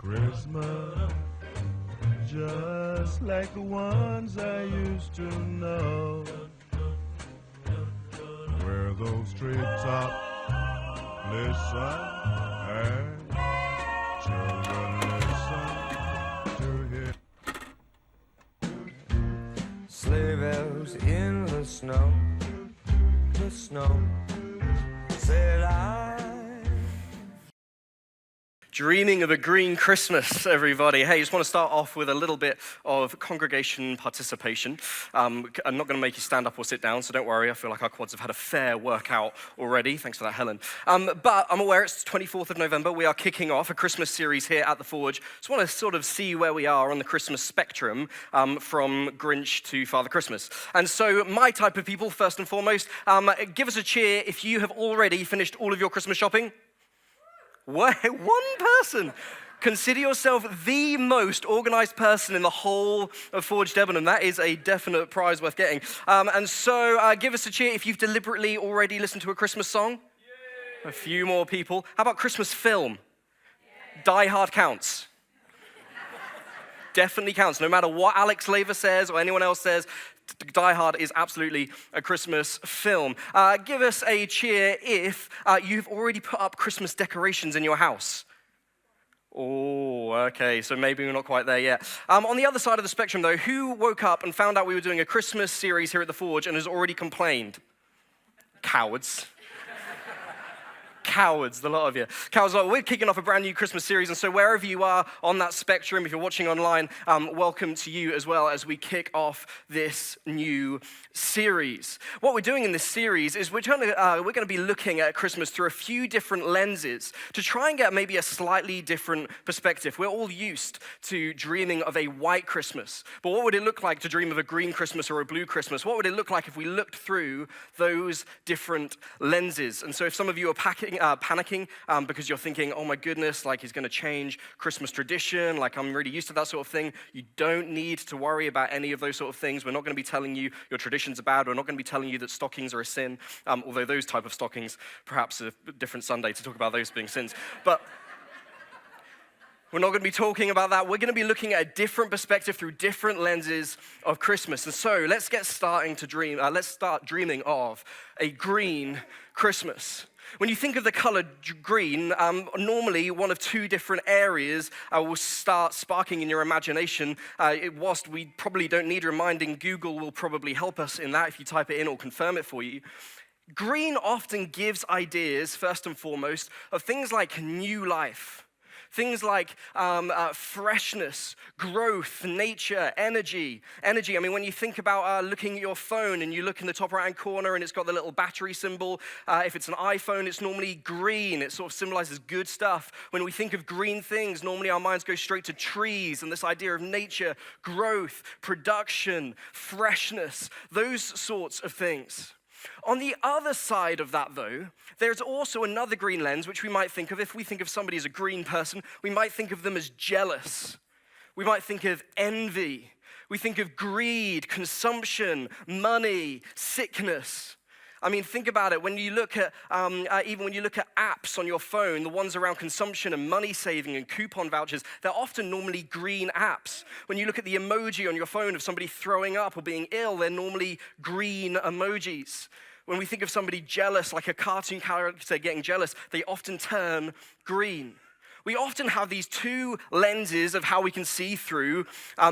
Christmas, just like the ones I used to know, where those treetops listen and children listen to hear sleigh bells in the snow, said I. Dreaming of a green Christmas, everybody. Hey, just want to start off with a little bit of congregation participation. I'm not going to make you stand up or sit down, so don't worry. I feel like our quads have had a fair workout already. Thanks for that, Helen. But I'm aware it's the 24th of November. We are kicking off a Christmas series here at the Forge. Just want to sort of see where we are on the Christmas spectrum from Grinch to Father Christmas. And so my type of people, first and foremost, give us a cheer if you have already finished all of your Christmas shopping. One person. Consider yourself the most organized person in the whole of Forge Debenham. That is a definite prize worth getting. And so give us a cheer if you've deliberately already listened to a Christmas song. Yay. A few more people. How about Christmas film? Yay. Die Hard counts. Definitely counts. No matter what Alex Laver says or anyone else says, Die Hard is absolutely a Christmas film. Give us a cheer if you've already put up Christmas decorations in your house. Oh, okay, so maybe we're not quite there yet. On the other side of the spectrum, though, who woke up and found out we were doing a Christmas series here at the Forge and has already complained? Cowards. Cowards, the lot of you. Cowards, we're kicking off a brand new Christmas series, and so wherever you are on that spectrum, if you're watching online, welcome to you as well as we kick off this new series. What we're doing in this series is we're going to be looking at Christmas through a few different lenses to try and get maybe a slightly different perspective. We're all used to dreaming of a white Christmas, but what would it look like to dream of a green Christmas or a blue Christmas? What would it look like if we looked through those different lenses? And so if some of you are panicking because you're thinking, oh my goodness, like he's going to change Christmas tradition, like I'm really used to that sort of thing. You don't need to worry about any of those sort of things. We're not going to be telling you your traditions are bad. We're not going to be telling you that stockings are a sin, although those type of stockings, perhaps a different Sunday to talk about those being sins. But we're not going to be talking about that. We're going to be looking at a different perspective through different lenses of Christmas. And so let's get starting to dream. Let's start dreaming of a green Christmas. When you think of the color green, normally one of two different areas will start sparking in your imagination. Whilst we probably don't need reminding, Google will probably help us in that if you type it in or confirm it for you. Green often gives ideas, first and foremost, of things like new life. Things like freshness, growth, nature, energy. I mean, when you think about looking at your phone and you look in the top right-hand corner and it's got the little battery symbol. If it's an iPhone, it's normally green. It sort of symbolizes good stuff. When we think of green things, normally our minds go straight to trees and this idea of nature, growth, production, freshness, those sorts of things. On the other side of that, though, there's also another green lens, which we might think of. If we think of somebody as a green person, we might think of them as jealous. We might think of envy. We think of greed, consumption, money, sickness. I mean, think about it. When you look at, even when you look at apps on your phone, the ones around consumption and money saving and coupon vouchers, they're often normally green apps. When you look at the emoji on your phone of somebody throwing up or being ill, they're normally green emojis. When we think of somebody jealous, like a cartoon character getting jealous, they often turn green. We often have these two lenses of how we can see through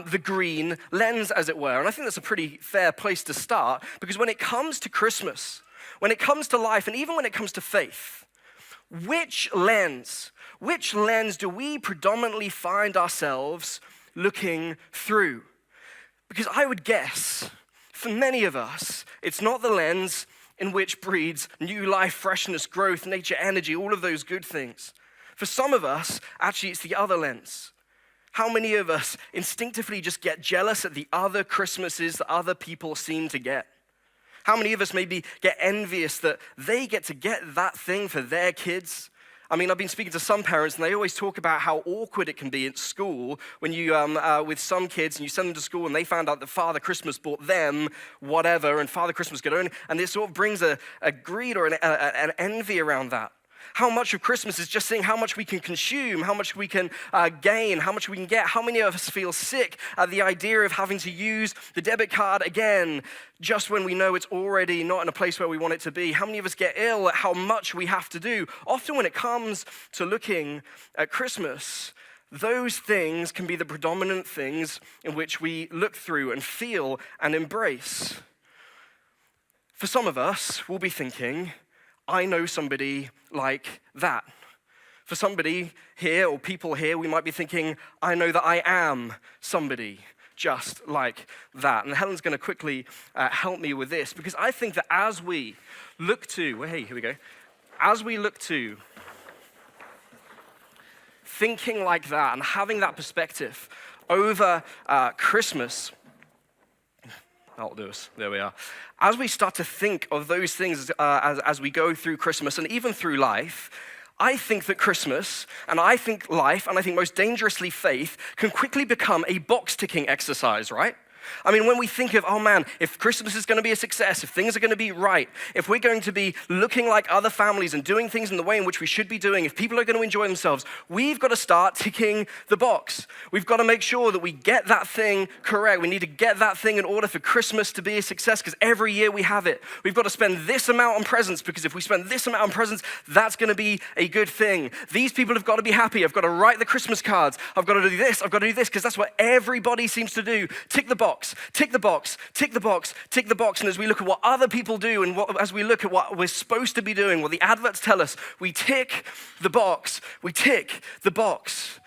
the green lens, as it were. And I think that's a pretty fair place to start, because when it comes to Christmas, when it comes to life, and even when it comes to faith, which lens do we predominantly find ourselves looking through? Because I would guess, for many of us, it's not the lens in which breeds new life, freshness, growth, nature, energy, all of those good things. For some of us, actually, it's the other lens. How many of us instinctively just get jealous at the other Christmases that other people seem to get? How many of us maybe get envious that they get to get that thing for their kids? I mean, I've been speaking to some parents, and they always talk about how awkward it can be at school when you, with some kids, and you send them to school, and they found out that Father Christmas bought them whatever, and Father Christmas got on, and this sort of brings a greed or an envy around that. How much of Christmas is just seeing how much we can consume, how much we can gain, how much we can get? How many of us feel sick at the idea of having to use the debit card again just when we know it's already not in a place where we want it to be? How many of us get ill at how much we have to do? Often when it comes to looking at Christmas, those things can be the predominant things in which we look through and feel and embrace. For some of us, we'll be thinking, I know somebody like that. For somebody here or people here, we might be thinking, I know that I am somebody just like that. And Helen's going to quickly help me with this, because I think that as we look to, as we look to thinking like that and having that perspective over Christmas, that'll do us, there we are. As we start to think of those things as we go through Christmas and even through life, I think that Christmas, and I think life, and I think most dangerously faith, can quickly become a box-ticking exercise, right? I mean, when we think of, oh man, if Christmas is going to be a success, if things are going to be right, if we're going to be looking like other families and doing things in the way in which we should be doing, if people are going to enjoy themselves, we've got to start ticking the box. We've got to make sure that we get that thing correct. We need to get that thing in order for Christmas to be a success, because every year we have it. We've got to spend this amount on presents, because if we spend this amount on presents, that's going to be a good thing. These people have got to be happy. I've got to write the Christmas cards. I've got to do this. I've got to do this, because that's what everybody seems to do. Tick the box. Tick the box, tick the box, tick the box. And as we look at what other people do and as we look at what we're supposed to be doing, what the adverts tell us, we tick the box, we tick the box.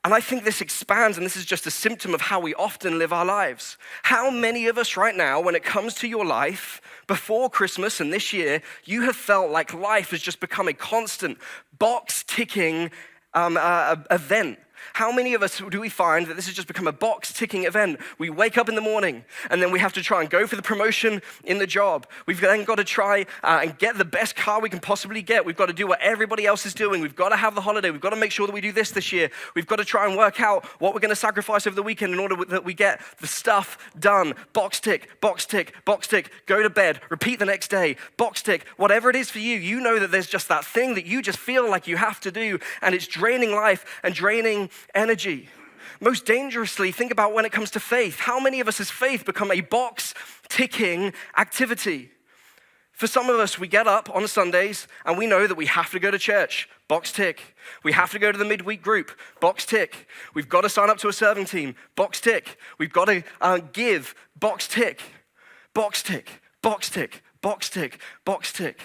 And I think this expands, and this is just a symptom of how we often live our lives. How many of us right now, when it comes to your life, before Christmas and this year, you have felt like life has just become a constant box-ticking event? How many of us do we find that this has just become a box-ticking event? We wake up in the morning, and then we have to try and go for the promotion in the job. We've then got to try and get the best car we can possibly get. We've got to do what everybody else is doing. We've got to have the holiday. We've got to make sure that we do this year. We've got to try and work out what we're going to sacrifice over the weekend in order that we get the stuff done. Box tick, box tick, box tick. Go to bed. Repeat the next day. Box tick. Whatever it is for you, you know that there's just that thing that you just feel like you have to do, and it's draining life and draining energy. Most dangerously, think about when it comes to faith. How many of us as faith become a box-ticking activity? For some of us, we get up on Sundays and we know that we have to go to church. Box tick. We have to go to the midweek group. Box tick. We've got to sign up to a serving team. Box tick. We've got to give. Box tick. Box tick. Box tick. Box tick. Box tick.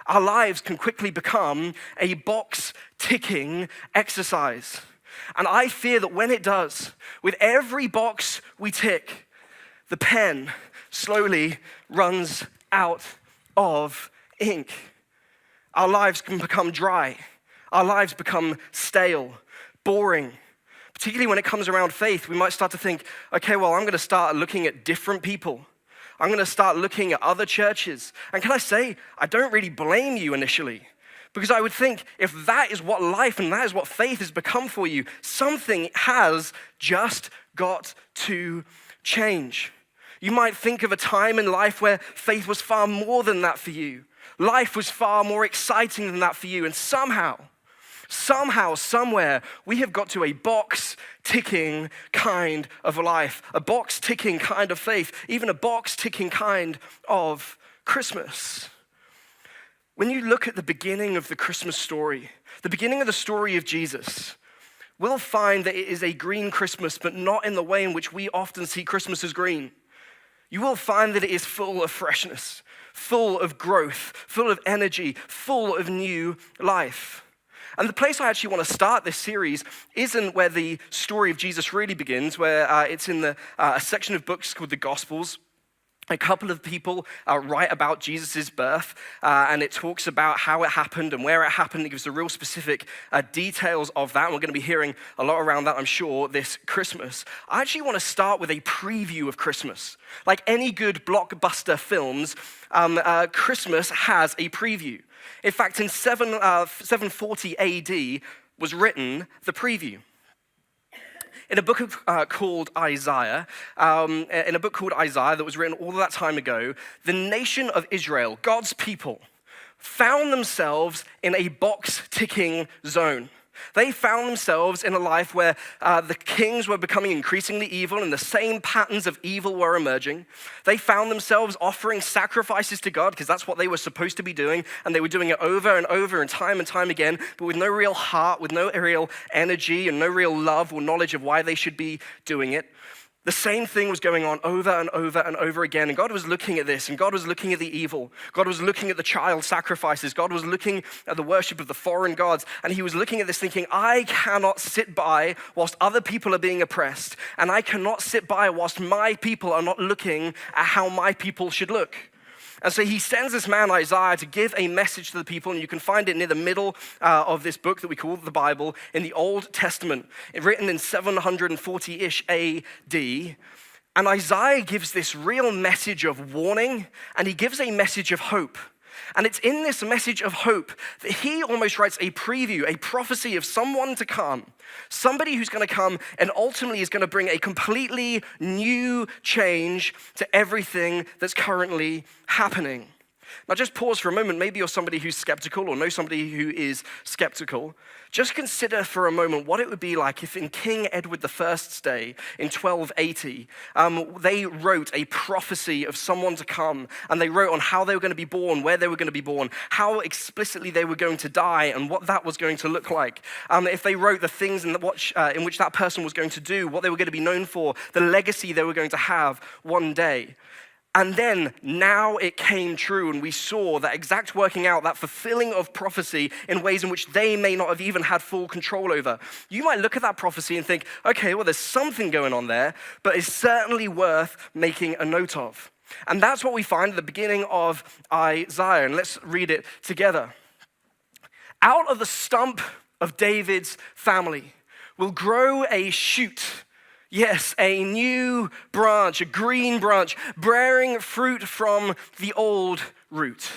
Our lives can quickly become a box-ticking exercise. And I fear that when it does, with every box we tick, the pen slowly runs out of ink. Our lives can become dry. Our lives become stale, boring. Particularly when it comes around faith, we might start to think, okay, well, I'm going to start looking at different people. I'm going to start looking at other churches. And can I say, I don't really blame you initially. Because I would think if that is what life and that is what faith has become for you, something has just got to change. You might think of a time in life where faith was far more than that for you. Life was far more exciting than that for you. And somehow, somewhere, we have got to a box-ticking kind of life, a box-ticking kind of faith, even a box-ticking kind of Christmas. When you look at the beginning of the Christmas story, the beginning of the story of Jesus, we'll find that it is a green Christmas, but not in the way in which we often see Christmas as green. You will find that it is full of freshness, full of growth, full of energy, full of new life. And the place I actually want to start this series isn't where the story of Jesus really begins, where it's in a section of books called the Gospels. A couple of people write about Jesus' birth, and it talks about how it happened and where it happened. It gives the real specific details of that, and we're going to be hearing a lot around that, I'm sure, this Christmas. I actually want to start with a preview of Christmas. Like any good blockbuster films, Christmas has a preview. In fact, in 740 AD was written the preview. In a book called Isaiah, that was written all that time ago, the nation of Israel, God's people, found themselves in a box-ticking zone. They found themselves in a life where the kings were becoming increasingly evil and the same patterns of evil were emerging. They found themselves offering sacrifices to God because that's what they were supposed to be doing, and they were doing it over and over and time again, but with no real heart, with no real energy and no real love or knowledge of why they should be doing it. The same thing was going on over and over and over again. And God was looking at this, and God was looking at the evil. God was looking at the child sacrifices. God was looking at the worship of the foreign gods. And he was looking at this thinking, I cannot sit by whilst other people are being oppressed. And I cannot sit by whilst my people are not looking at how my people should look. And so he sends this man, Isaiah, to give a message to the people, and you can find it near the middle of this book that we call the Bible in the Old Testament, written in 740-ish AD. And Isaiah gives this real message of warning, and he gives a message of hope. And it's in this message of hope that he almost writes a preview, a prophecy of someone to come, somebody who's going to come and ultimately is going to bring a completely new change to everything that's currently happening. Now just pause for a moment. Maybe you're somebody who's skeptical or know somebody who is skeptical. Just consider for a moment what it would be like if in King Edward I's day in 1280, they wrote a prophecy of someone to come, and they wrote on how they were going to be born, where they were going to be born, how explicitly they were going to die, and what that was going to look like. If they wrote the things in which that person was going to do, what they were going to be known for, the legacy they were going to have one day. And then now it came true, and we saw that exact working out, that fulfilling of prophecy in ways in which they may not have even had full control over. You might look at that prophecy and think, okay, well, there's something going on there, but it's certainly worth making a note of. And that's what we find at the beginning of Isaiah, and let's read it together. Out of the stump of David's family will grow a shoot. Yes, a new branch, a green branch, bearing fruit from the old root.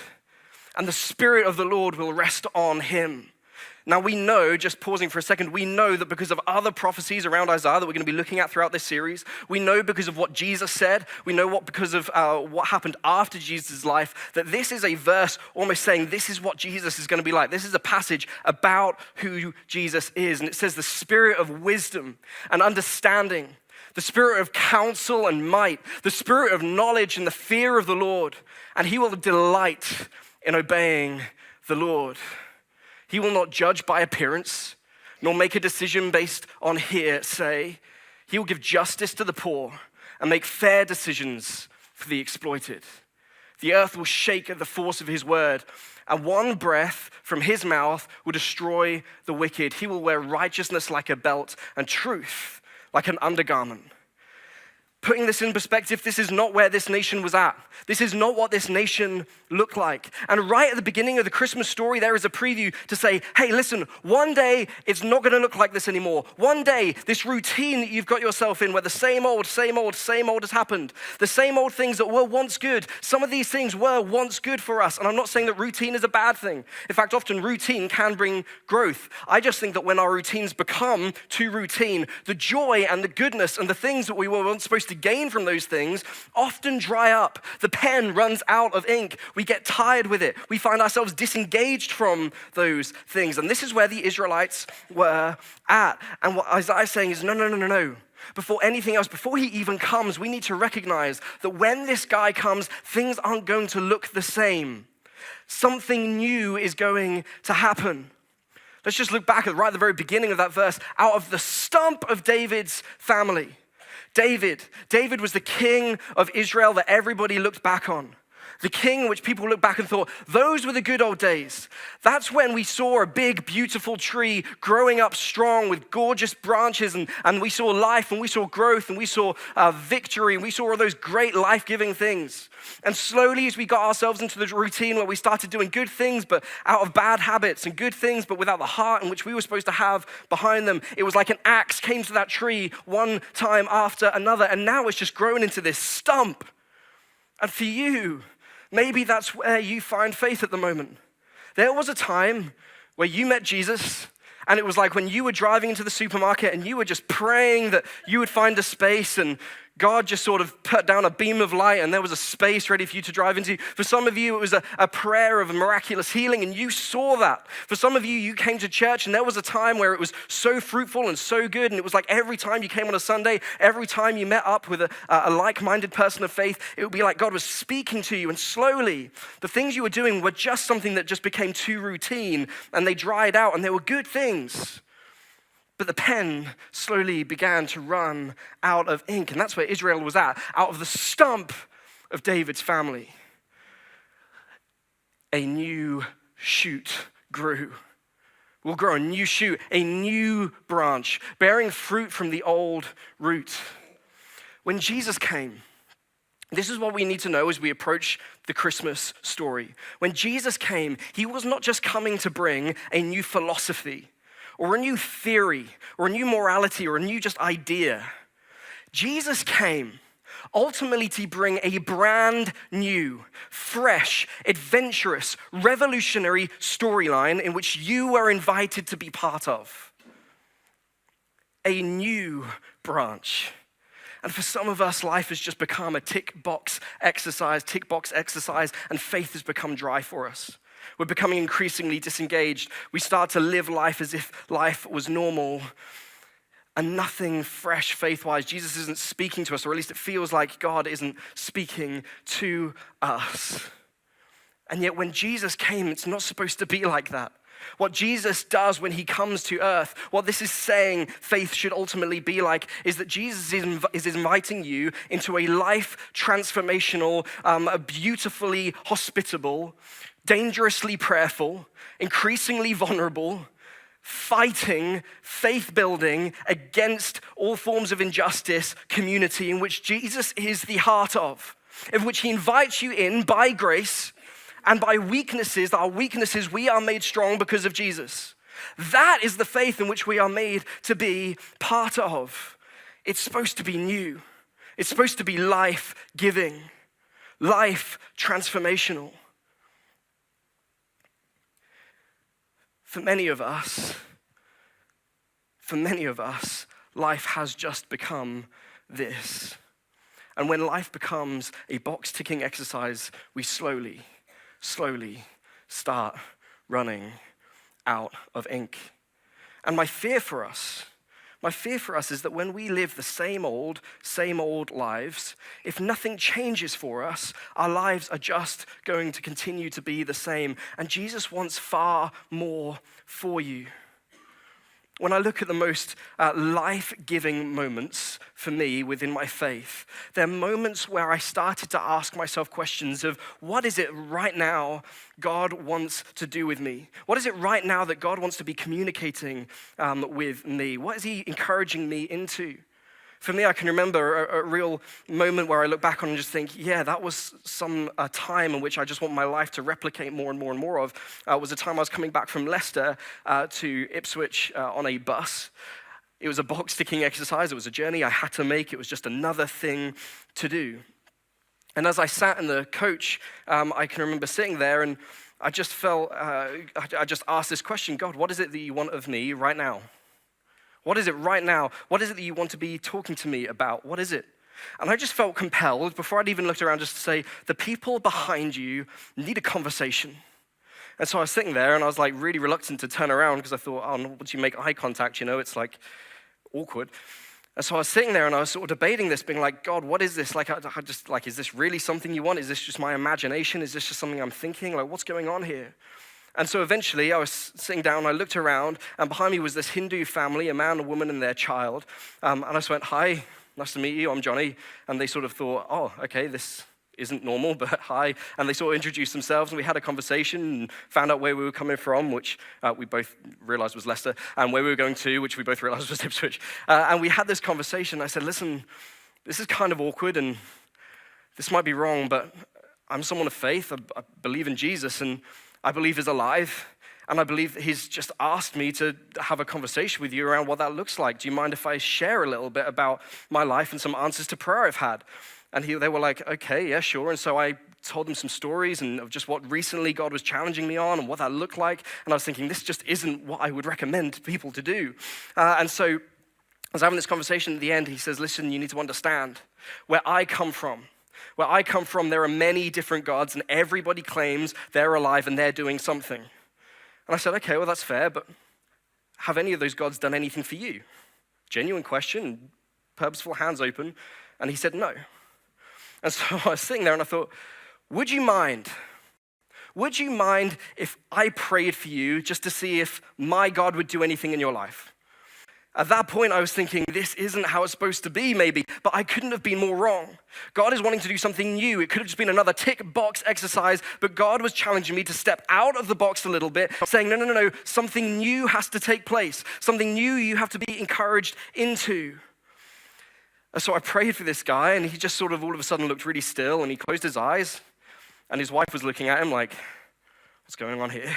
And the Spirit of the Lord will rest on him. Now we know, just pausing for a second, we know that because of other prophecies around Isaiah that we're going to be looking at throughout this series, we know because of what Jesus said, we know because of what happened after Jesus' life, that this is a verse almost saying this is what Jesus is going to be like. This is a passage about who Jesus is. And it says the spirit of wisdom and understanding, the spirit of counsel and might, the spirit of knowledge and the fear of the Lord. And he will delight in obeying the Lord. He will not judge by appearance, nor make a decision based on hearsay. He will give justice to the poor and make fair decisions for the exploited. The earth will shake at the force of his word, and one breath from his mouth will destroy the wicked. He will wear righteousness like a belt and truth like an undergarment. Putting this in perspective, this is not where this nation was at. This is not what this nation looked like. And right at the beginning of the Christmas story, there is a preview to say, hey, listen, one day it's not going to look like this anymore. One day, this routine that you've got yourself in where the same old has happened. The same old things that were once good. Some of these things were once good for us. And I'm not saying that routine is a bad thing. In fact, often routine can bring growth. I just think that when our routines become too routine, the joy and the goodness and the things that we were once supposed to gain from those things often dry up. The pen runs out of ink. We get tired with it. We find ourselves disengaged from those things. And this is where the Israelites were at. And what Isaiah is saying is, no. Before anything else, before he even comes, we need to recognize that when this guy comes, things aren't going to look the same. Something new is going to happen. Let's just look back at right at the very beginning of that verse. Out of the stump of David's family. David was the king of Israel that everybody looked back on. The king which people look back and thought, those were the good old days. That's when we saw a big, beautiful tree growing up strong with gorgeous branches, and we saw life, and we saw growth, and we saw victory, and we saw all those great life-giving things. And slowly as we got ourselves into the routine where we started doing good things, but out of bad habits, and good things, but without the heart in which we were supposed to have behind them, it was like an axe came to that tree one time after another, and now it's just grown into this stump. And for you, maybe that's where you find faith at the moment. There was a time where you met Jesus, and it was like when you were driving into the supermarket and you were just praying that you would find a space, and God just sort of put down a beam of light and there was a space ready for you to drive into. For some of you, it was a prayer of a miraculous healing and you saw that. For some of you, you came to church and there was a time where it was so fruitful and so good, and it was like every time you came on a Sunday, every time you met up with a like-minded person of faith, it would be like God was speaking to you, and slowly the things you were doing were just something that just became too routine and they dried out, and they were good things. But the pen slowly began to run out of ink, and that's where Israel was at. Out of the stump of David's family, a new shoot grew. Will grow a new shoot, a new branch, bearing fruit from the old root. When Jesus came, this is what we need to know as we approach the Christmas story. When Jesus came, he was not just coming to bring a new philosophy, or a new theory, or a new morality, or a new just idea. Jesus came ultimately to bring a brand new, fresh, adventurous, revolutionary storyline in which you were invited to be part of. A new branch. And for some of us, life has just become a tick box exercise, and faith has become dry for us. We're becoming increasingly disengaged. We start to live life as if life was normal and nothing fresh faith-wise. Jesus isn't speaking to us, or at least it feels like God isn't speaking to us. And yet when Jesus came, it's not supposed to be like that. What Jesus does when he comes to earth, what this is saying faith should ultimately be like, is that Jesus is inviting you into a life transformational, beautifully hospitable, dangerously prayerful, increasingly vulnerable, fighting, faith-building against all forms of injustice community in which Jesus is the heart of which he invites you in by grace and by weaknesses. Our weaknesses, we are made strong because of Jesus. That is the faith in which we are made to be part of. It's supposed to be new. It's supposed to be life-giving, life transformational. For many of us, life has just become this. And when life becomes a box-ticking exercise, we slowly start running out of ink. And my fear for us is that when we live the same old lives, if nothing changes for us, our lives are just going to continue to be the same. And Jesus wants far more for you. When I look at the most life-giving moments for me within my faith, they're moments where I started to ask myself questions of what is it right now God wants to do with me? What is it right now that God wants to be communicating with me? What is he encouraging me into? For me, I can remember a real moment where I look back on and just think, yeah, that was some time in which I just want my life to replicate more and more and more of. It was a time I was coming back from Leicester to Ipswich on a bus. It was a box-ticking exercise. It was a journey I had to make. It was just another thing to do. And as I sat in the coach, I can remember sitting there and I just felt, I just asked this question, God, what is it that you want of me right now? What is it right now? What is it that you want to be talking to me about? What is it? And I just felt compelled, before I'd even looked around, just to say, the people behind you need a conversation. And so I was sitting there and I was like really reluctant to turn around because I thought, oh, once you make eye contact, it's like awkward. And so I was sitting there and I was sort of debating this, being like, God, what is this? Like, I just like, is this really something you want? Is this just my imagination? Is this just something I'm thinking? Like, what's going on here? And so eventually I was sitting down, I looked around, and behind me was this Hindu family, a man, a woman, and their child. And I just went, hi, nice to meet you, I'm Jonny. And they sort of thought, oh, okay, this isn't normal, but hi. And they sort of introduced themselves, and we had a conversation and found out where we were coming from, which we both realized was Leicester, and where we were going to, which we both realized was Ipswich. And we had this conversation. I said, listen, this is kind of awkward, and this might be wrong, but I'm someone of faith. I believe in Jesus, and I believe he's alive, and I believe that he's just asked me to have a conversation with you around what that looks like. Do you mind if I share a little bit about my life and some answers to prayer I've had? And they were like, okay, yeah, sure. And so I told them some stories and of just what recently God was challenging me on and what that looked like. And I was thinking, this just isn't what I would recommend people to do. And so I was having this conversation at the end. He says, listen, you need to understand where I come from. Where I come from, there are many different gods, and everybody claims they're alive and they're doing something. And I said, okay, well, that's fair, but have any of those gods done anything for you? Genuine question, purposeful, hands open. And he said, no. And so I was sitting there and I thought, would you mind? Would you mind if I prayed for you just to see if my God would do anything in your life? At that point, I was thinking, this isn't how it's supposed to be, maybe, but I couldn't have been more wrong. God is wanting to do something new. It could have just been another tick box exercise, but God was challenging me to step out of the box a little bit, saying, no, something new has to take place. Something new you have to be encouraged into. And so I prayed for this guy, and he just sort of all of a sudden looked really still, and he closed his eyes, and his wife was looking at him like, what's going on here?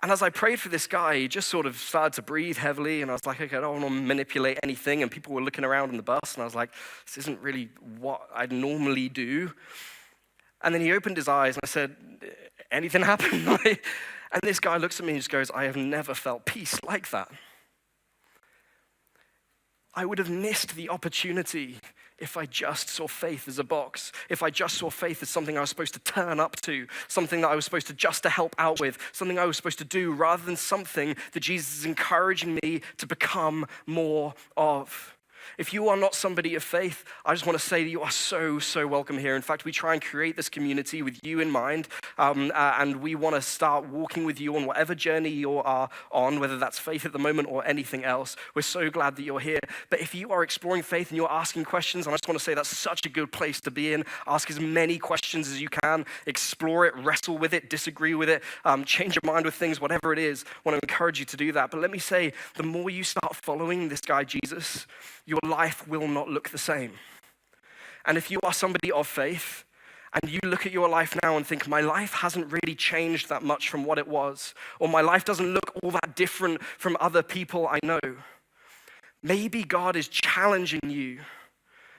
And as I prayed for this guy, he just sort of started to breathe heavily, and I was like, okay, I don't want to manipulate anything, and people were looking around on the bus, and I was like, this isn't really what I'd normally do. And then he opened his eyes, and I said, anything happened? And this guy looks at me and just goes, I have never felt peace like that. I would have missed the opportunity if I just saw faith as a box, if I just saw faith as something I was supposed to turn up to, something that I was supposed to just to help out with, something I was supposed to do, rather than something that Jesus is encouraging me to become more of. If you are not somebody of faith, I just want to say that you are so, so welcome here. In fact, we try and create this community with you in mind, and we want to start walking with you on whatever journey you are on, whether that's faith at the moment or anything else. We're so glad that you're here. But if you are exploring faith and you're asking questions, and I just want to say that's such a good place to be in. Ask as many questions as you can. Explore it, wrestle with it, disagree with it, change your mind with things, whatever it is. I want to encourage you to do that. But let me say, the more you start following this guy, Jesus, your life will not look the same. And if you are somebody of faith and you look at your life now and think, my life hasn't really changed that much from what it was, or my life doesn't look all that different from other people I know, maybe God is challenging you.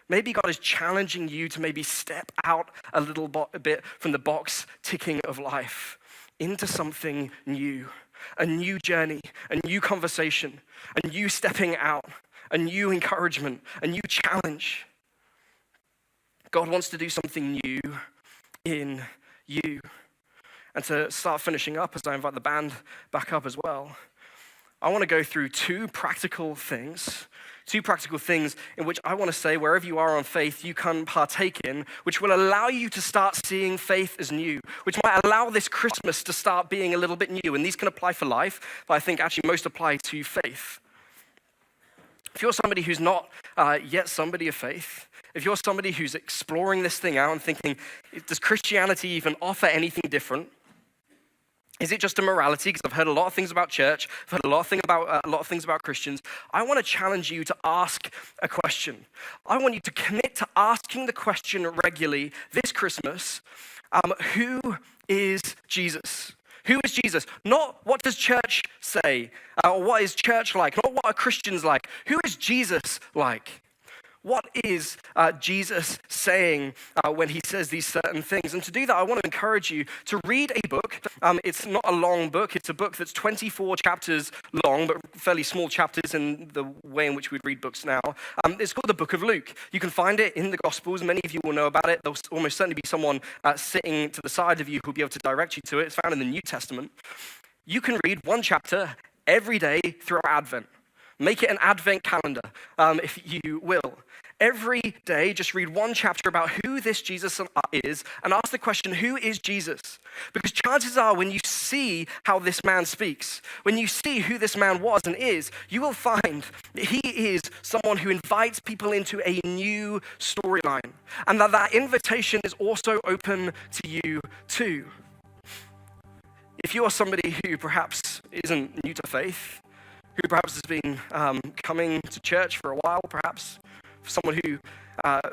Maybe God is challenging you to maybe step out a little bit from the box ticking of life into something new, a new journey, a new conversation, a new stepping out, a new encouragement, a new challenge. God wants to do something new in you. And to start finishing up, as I invite the band back up as well, I want to go through two practical things in which I want to say, wherever you are on faith, you can partake in, which will allow you to start seeing faith as new, which might allow this Christmas to start being a little bit new. And these can apply for life, but I think actually most apply to faith. If you're somebody who's not yet somebody of faith, if you're somebody who's exploring this thing out and thinking, does Christianity even offer anything different? Is it just a morality? Because I've heard a lot of things about church. I've heard a lot of things about Christians. I want to challenge you to ask a question. I want you to commit to asking the question regularly this Christmas, who is Jesus? Who is Jesus? Not what does church say, or what is church like, not what are Christians like. Who is Jesus like? What is Jesus saying when he says these certain things? And to do that, I want to encourage you to read a book. It's not a long book. It's a book that's 24 chapters long, but fairly small chapters in the way in which we read books now. It's called the Book of Luke. You can find it in the Gospels. Many of you will know about it. There'll almost certainly be someone sitting to the side of you who'll be able to direct you to it. It's found in the New Testament. You can read one chapter every day throughout Advent. Make it an Advent calendar, if you will. Every day, just read one chapter about who this Jesus is and ask the question, who is Jesus? Because chances are when you see how this man speaks, when you see who this man was and is, you will find that he is someone who invites people into a new storyline, and that invitation is also open to you too. If you are somebody who perhaps isn't new to faith, who perhaps has been coming to church for a while, perhaps, someone who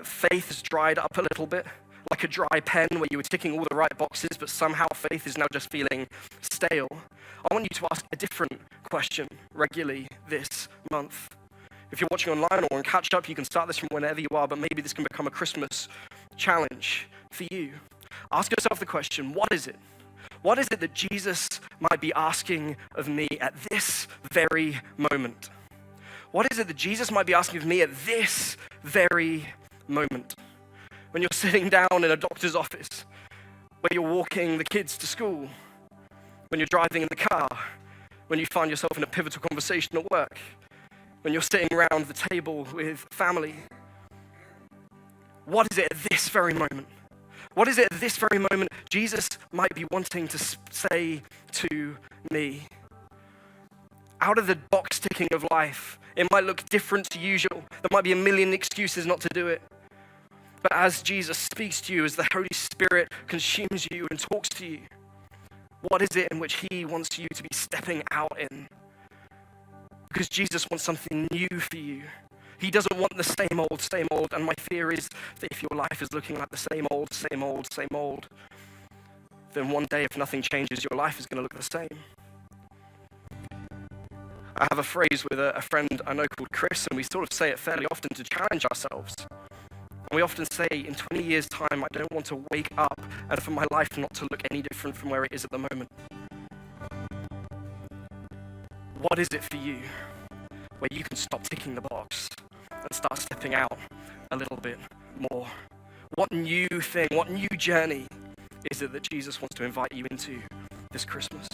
faith has dried up a little bit, like a dry pen where you were ticking all the right boxes, but somehow faith is now just feeling stale. I want you to ask a different question regularly this month. If you're watching online or on catch up, you can start this from whenever you are, but maybe this can become a Christmas challenge for you. Ask yourself the question, what is it? What is it that Jesus might be asking of me at this very moment? What is it that Jesus might be asking of me at this very moment? When you're sitting down in a doctor's office, when you're walking the kids to school, when you're driving in the car, when you find yourself in a pivotal conversation at work, when you're sitting around the table with family. What is it at this very moment? What is it at this very moment Jesus might be wanting to say to me? Out of the box ticking of life, it might look different to usual. There might be a million excuses not to do it. But as Jesus speaks to you, as the Holy Spirit consumes you and talks to you, what is it in which he wants you to be stepping out in? Because Jesus wants something new for you. He doesn't want the same old, and my fear is that if your life is looking like the same old, then one day if nothing changes, your life is going to look the same. I have a phrase with a friend I know called Chris, and we sort of say it fairly often to challenge ourselves. And we often say, in 20 years' time, I don't want to wake up and for my life not to look any different from where it is at the moment. What is it for you where you can stop ticking the box and start stepping out a little bit more? What new thing, what new journey is it that Jesus wants to invite you into this Christmas?